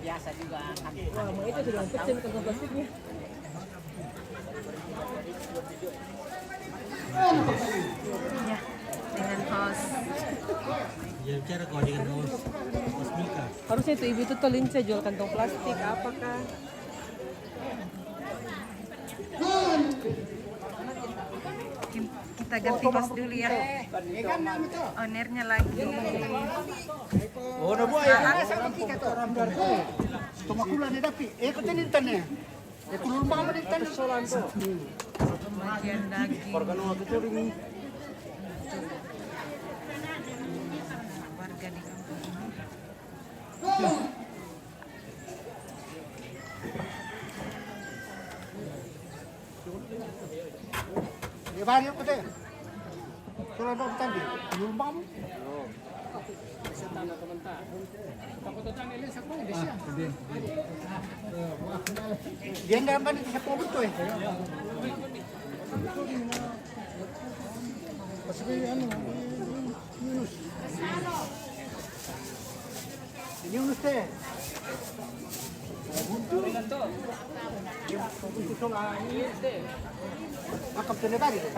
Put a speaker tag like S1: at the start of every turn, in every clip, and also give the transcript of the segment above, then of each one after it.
S1: biasa juga.
S2: Wah, itu sudah kecil kantong plastiknya.
S3: Ya, dengan host.
S4: Ya bicara kau dengan host Mika.
S2: Harusnya itu ibu itu telinca jual kantong plastik apakah?
S3: Kita ganti host dulu ya. Ownernya lagi.
S5: Oh, na buaya. Tumakulan ni dapi. Ko tinintan niya. Kulul mga manintan solan to.
S3: Bagian daging. Warga di kampung ini.
S5: Di barrio ko te. Solan to tadi. Kulul mga mo. Dia nggak apa sa po to eh. Kasi ano, Yunus. Yunus te. Makam to na ba dito?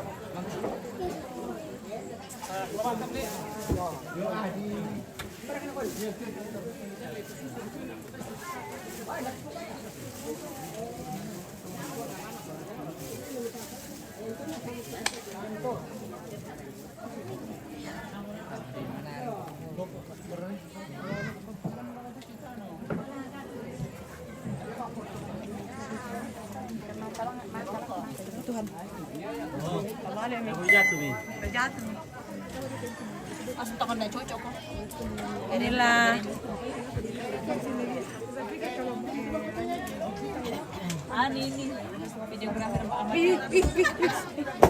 S3: Tuhan.
S4: Aku jatuh nih.
S3: Jatuh.
S1: Asal takon na cocok ko.
S3: Inilah.
S1: Ini videografer Pak Ahmad.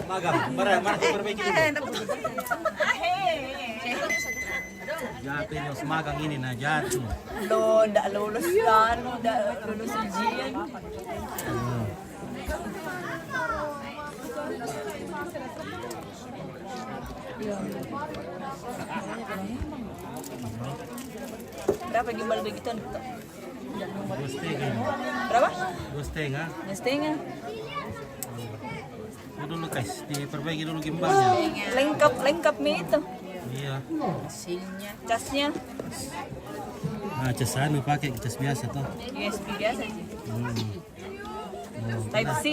S4: Magang, marah perbaiki dulu. Jatuh ini harus magang ini nah jatuh.
S1: Lo, ndak lulus kan, ndak lulus ujian. Berapa gimbal begitu?
S4: Dua setengah.
S1: Berapa?
S4: 2,5.
S1: 2,5.
S4: Itu dulu guys, diperbaiki dulu gimbalnya.
S1: Lengkap mie itu.
S4: Iya.
S1: Mesinnya, casnya
S4: Nah, cas anu pakai cas biasa tuh.
S1: USB biasa sih. Type C.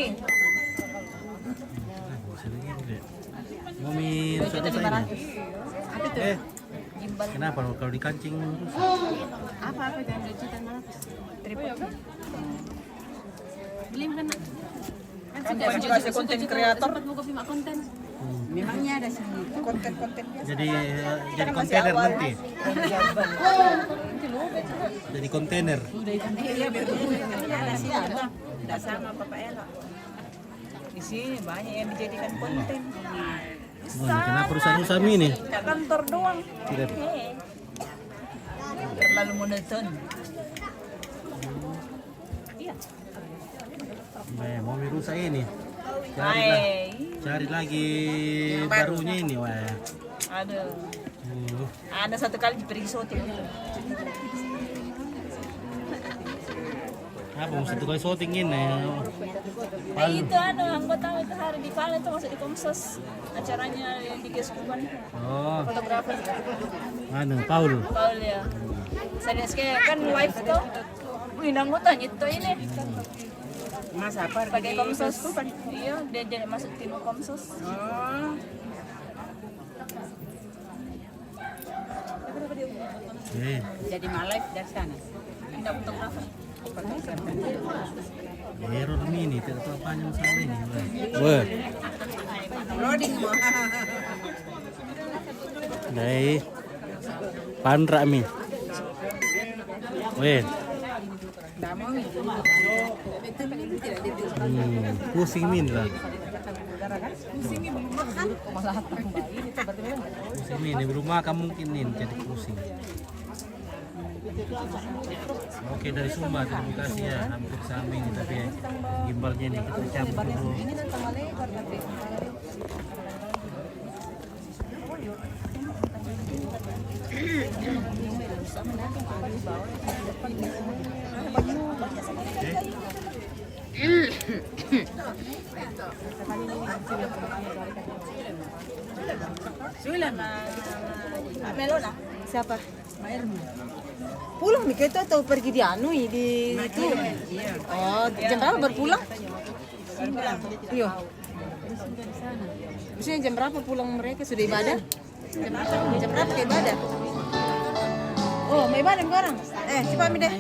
S4: Mau mie rusak ini?
S1: Apa itu? Gimbal.
S4: Kenapa kalau dikancing rusak?
S3: Apa yang digital mana?
S1: Tripod.
S3: Beli kan?
S1: Kan juga ada konten kreator.
S3: Sempat buka film konten.
S1: Memangnya ada sih konten-konten biasa.
S4: Jadi kontainer nanti. Jadi kontainer.
S1: Iya, ada sih ada. Tidak sama Bapak Ella. Di sini banyak yang dijadikan konten.
S4: Kenapa perusahaan usaha ini?
S1: Kantor doang.
S4: Tidak.
S1: Terlalu monoton. Iya.
S4: Mau mie rusak ini. Cari lagi barunya ini, wah.
S1: Aduh. Ada satu kali pergi syuting.
S4: Apa mau satu kali syuting ini?
S1: Itu anggota itu hari di Palu itu masuk di Komsos. Acaranya yang di Keskupan.
S4: Oh,
S1: Fotografer.
S4: Paul.
S1: Paul ya. Saya kayak kan live tuh. Wih, anggota itu ini.
S3: Mas apa?
S1: Pakai Komsos. Iya, dia jadi masuk tim Komsos.
S3: Oh. Jadi live dari sana.
S1: Tidak fotografer.
S4: Error mini, tidak tahu apanya masalah ini. Wah.
S3: Loading mo.
S4: Dari Pandra mi. Weh. Pusing min lah. Pusing min, belum makan mungkin nih jadi pusing. Oke, dari Sumba, terima kasih ya. Hampir sama ini tapi ya, gimbalnya nih kita campur dulu.
S1: Sudah Melon ah.
S3: Siapa? Pulang nih kita atau pergi di anu di itu? Oh, jam berapa baru pulang? Iya. Maksudnya jam berapa pulang mereka? Sudah ibadah? Jam berapa ke ibadah? Oh, mau ibadah sekarang? Cepat mi deh.